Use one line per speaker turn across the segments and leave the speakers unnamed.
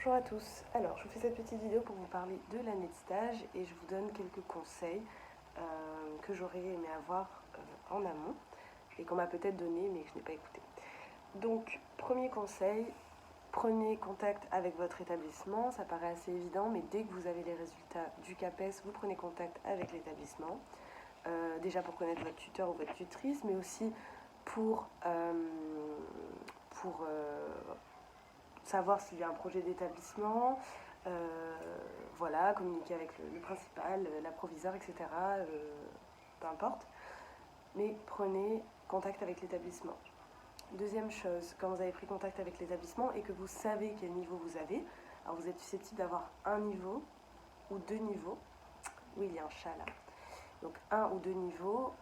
Bonjour à tous, alors je vous fais cette petite vidéo pour vous parler de l'année de stage et je vous donne quelques conseils que j'aurais aimé avoir en amont et qu'on m'a peut-être donné mais que je n'ai pas écouté. Donc premier conseil, prenez contact avec votre établissement, ça paraît assez évident mais dès que vous avez les résultats du CAPES, vous prenez contact avec l'établissement, déjà pour connaître votre tuteur ou votre tutrice mais aussi pour savoir s'il y a un projet d'établissement, voilà, communiquer avec le principal, l'approviseur, etc. Peu importe. Mais prenez contact avec l'établissement. Deuxième chose, quand vous avez pris contact avec l'établissement et que vous savez quel niveau vous avez, alors vous êtes susceptible d'avoir un niveau ou deux niveaux. Oui, il y a un chat là. Donc un ou deux niveaux.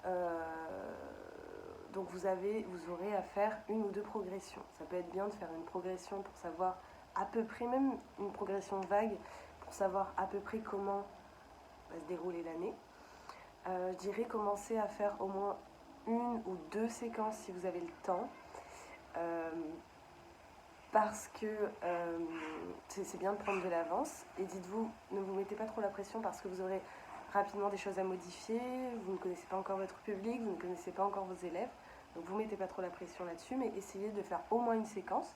Donc vous aurez à faire une ou deux progressions. Ça peut être bien de faire une progression pour savoir à peu près, même une progression vague, pour savoir à peu près comment va se dérouler l'année. Je dirais commencer à faire au moins une ou deux séquences si vous avez le temps. Parce que c'est bien de prendre de l'avance. Et dites-vous, ne vous mettez pas trop la pression parce que vous aurez rapidement des choses à modifier, vous ne connaissez pas encore votre public, vous ne connaissez pas encore vos élèves. Donc vous ne mettez pas trop la pression là-dessus, mais essayez de faire au moins une séquence.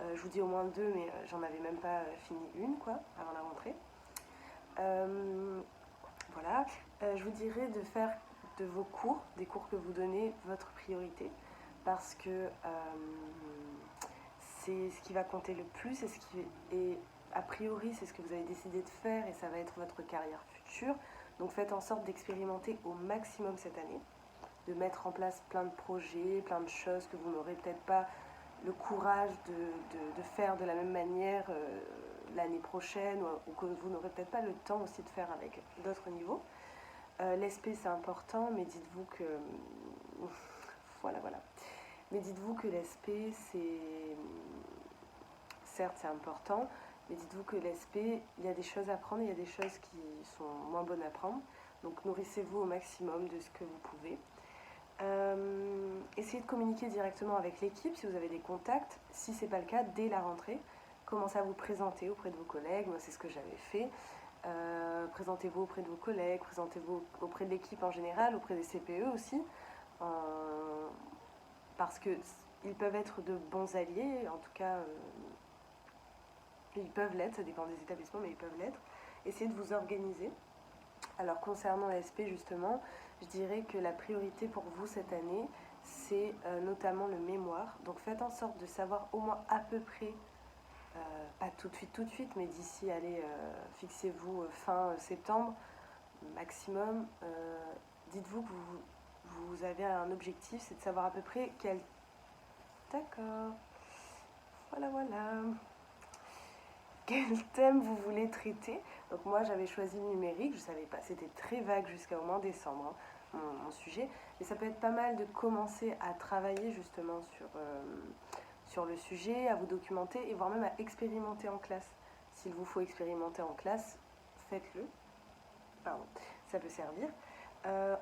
Je vous dis au moins deux, mais j'en avais même pas fini une, quoi, avant la rentrée. Voilà. Je vous dirais de faire de vos cours, des cours que vous donnez, votre priorité. Parce que c'est ce qui va compter le plus et a priori c'est ce que vous avez décidé de faire et ça va être votre carrière future. Donc faites en sorte d'expérimenter au maximum cette année, de mettre en place plein de projets, plein de choses que vous n'aurez peut-être pas le courage de faire de la même manière l'année prochaine ou que vous n'aurez peut-être pas le temps aussi de faire avec d'autres niveaux. L'ESP c'est important, mais dites-vous que... voilà. Mais dites-vous que l'ESP c'est... Certes c'est important, mais dites-vous que l'ESP, il y a des choses à prendre, il y a des choses qui sont moins bonnes à prendre. Donc nourrissez-vous au maximum de ce que vous pouvez. Essayez de communiquer directement avec l'équipe si vous avez des contacts. Si ce n'est pas le cas, dès la rentrée, commencez à vous présenter auprès de vos collègues. Moi, c'est ce que j'avais fait. Présentez-vous auprès de vos collègues, présentez-vous auprès de l'équipe en général, auprès des CPE aussi, parce qu'ils peuvent être de bons alliés, en tout cas, ils peuvent l'être, ça dépend des établissements, mais ils peuvent l'être. Essayez de vous organiser. Alors concernant l'ASP justement, je dirais que la priorité pour vous cette année, c'est notamment le mémoire. Donc faites en sorte de savoir au moins à peu près, pas tout de suite, mais d'ici, allez, fixez-vous fin septembre maximum. Dites-vous que vous avez un objectif, c'est de savoir à peu près quel... D'accord, voilà. Quel thème vous voulez traiter. Donc moi j'avais choisi le numérique, je ne savais pas, c'était très vague jusqu'à au moins décembre mon sujet, mais ça peut être pas mal de commencer à travailler justement sur le sujet, à vous documenter et voire même à expérimenter en classe. S'il vous faut expérimenter en classe, faites-le. Pardon, ça peut servir.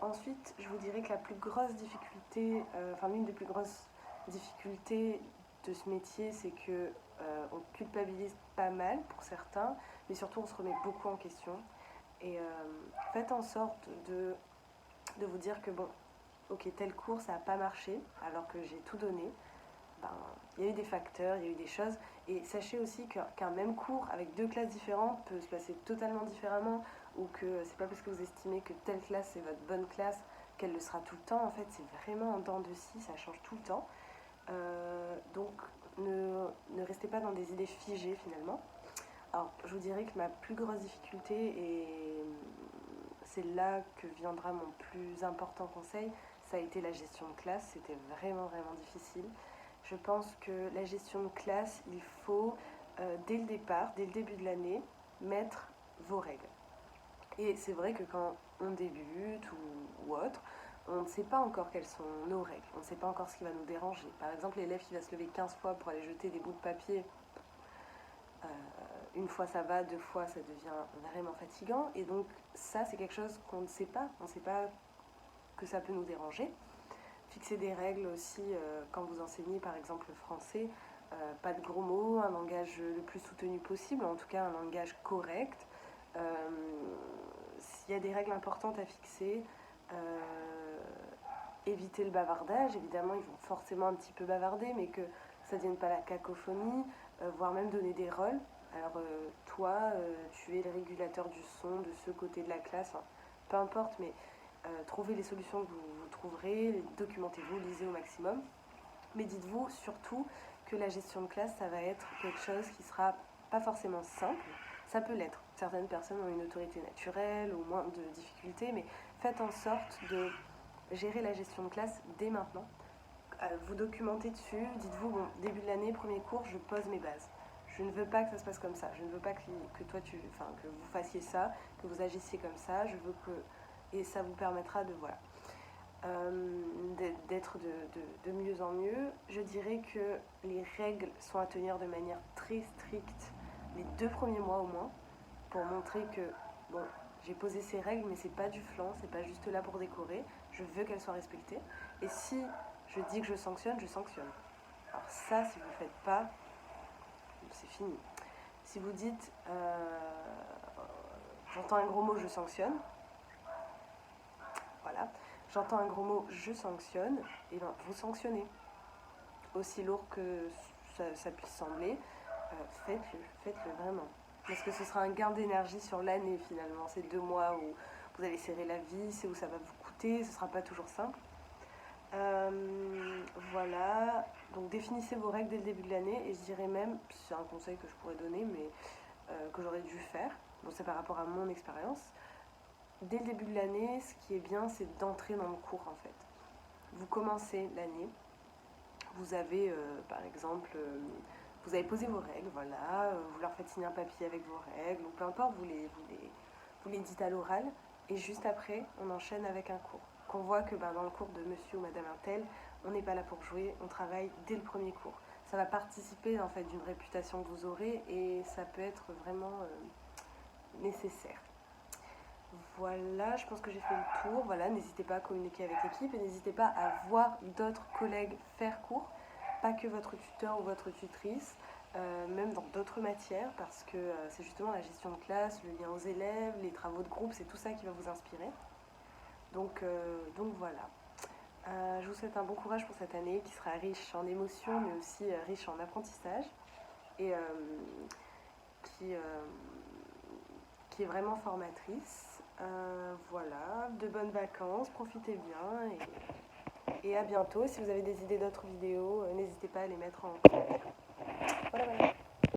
Ensuite, je vous dirais que la plus grosse difficulté, l'une des plus grosses difficultés de ce métier, c'est que on culpabilise pas mal pour certains, mais surtout on se remet beaucoup en question. Et faites en sorte de vous dire que bon, ok, tel cours ça n'a pas marché alors que j'ai tout donné. Ben, il y a eu des facteurs, il y a eu des choses. Et sachez aussi qu'un même cours avec deux classes différentes peut se passer totalement différemment, ou que c'est pas parce que vous estimez que telle classe est votre bonne classe qu'elle le sera tout le temps. En fait, c'est vraiment en dents de scie, ça change tout le temps. Donc, ne restez pas dans des idées figées finalement. Alors, je vous dirais que ma plus grosse difficulté, et c'est là que viendra mon plus important conseil, ça a été la gestion de classe. C'était vraiment difficile. Je pense que la gestion de classe, il faut, dès le départ, dès le début de l'année, mettre vos règles. Et c'est vrai que quand on débute ou autre, on ne sait pas encore quelles sont nos règles, on ne sait pas encore ce qui va nous déranger. Par exemple, l'élève qui va se lever 15 fois pour aller jeter des bouts de papier, une fois ça va, deux fois ça devient vraiment fatigant. Et donc ça, c'est quelque chose qu'on ne sait pas, on ne sait pas que ça peut nous déranger. Fixer des règles aussi quand vous enseignez par exemple le français. Pas de gros mots, un langage le plus soutenu possible, en tout cas un langage correct. S'il y a des règles importantes à fixer, éviter le bavardage. Évidemment, ils vont forcément un petit peu bavarder, mais que ça ne devienne pas la cacophonie, voire même donner des rôles. Alors, toi, tu es le régulateur du son de ce côté de la classe, enfin, peu importe, mais trouvez les solutions que vous trouverez, documentez-vous, lisez au maximum. Mais dites-vous surtout que la gestion de classe, ça va être quelque chose qui sera pas forcément simple. Ça peut l'être. Certaines personnes ont une autorité naturelle ou moins de difficultés, mais faites en sorte de gérer la gestion de classe dès maintenant. Vous documentez dessus, dites-vous, bon, début de l'année, premier cours, je pose mes bases. Je ne veux pas que ça se passe comme ça. Je ne veux pas que toi, que vous fassiez ça, que vous agissiez comme ça. Je veux que... Et ça vous permettra de... Voilà. D'être de mieux en mieux. Je dirais que les règles sont à tenir de manière très stricte les 2 premiers mois au moins, pour montrer que, bon, j'ai posé ces règles, mais c'est pas du flan, c'est pas juste là pour décorer, je veux qu'elles soient respectées. Et si je dis que je sanctionne, je sanctionne. Alors ça, si vous ne le faites pas, c'est fini. Si vous dites, j'entends un gros mot, je sanctionne, voilà, j'entends un gros mot, je sanctionne, et bien vous sanctionnez. Aussi lourd que ça puisse sembler, faites-le vraiment. Parce que ce sera un gain d'énergie sur l'année finalement. Ces 2 mois où vous allez serrer la vis, où ça va vous coûter, ce ne sera pas toujours simple. Voilà, donc définissez vos règles dès le début de l'année, et je dirais même, c'est un conseil que je pourrais donner, mais que j'aurais dû faire, bon c'est par rapport à mon expérience, dès le début de l'année, ce qui est bien, c'est d'entrer dans le cours en fait. Vous commencez l'année, vous avez par exemple, vous avez posé vos règles, voilà, vous leur faites signer un papier avec vos règles, ou peu importe, vous les dites à l'oral, et juste après, on enchaîne avec un cours. Qu'on voit que dans le cours de monsieur ou madame Intel, on n'est pas là pour jouer, on travaille dès le premier cours. Ça va participer en fait d'une réputation que vous aurez, et ça peut être vraiment nécessaire. Voilà, je pense que j'ai fait le tour. Voilà, n'hésitez pas à communiquer avec l'équipe et n'hésitez pas à voir d'autres collègues faire cours, pas que votre tuteur ou votre tutrice, même dans d'autres matières, parce que c'est justement la gestion de classe, le lien aux élèves, les travaux de groupe, c'est tout ça qui va vous inspirer. Donc voilà. Je vous souhaite un bon courage pour cette année qui sera riche en émotions, mais aussi riche en apprentissage, et qui est vraiment formatrice. Voilà, de bonnes vacances, profitez bien, et à bientôt. Si vous avez des idées d'autres vidéos, n'hésitez pas à les mettre en commentaire. Voilà, voilà.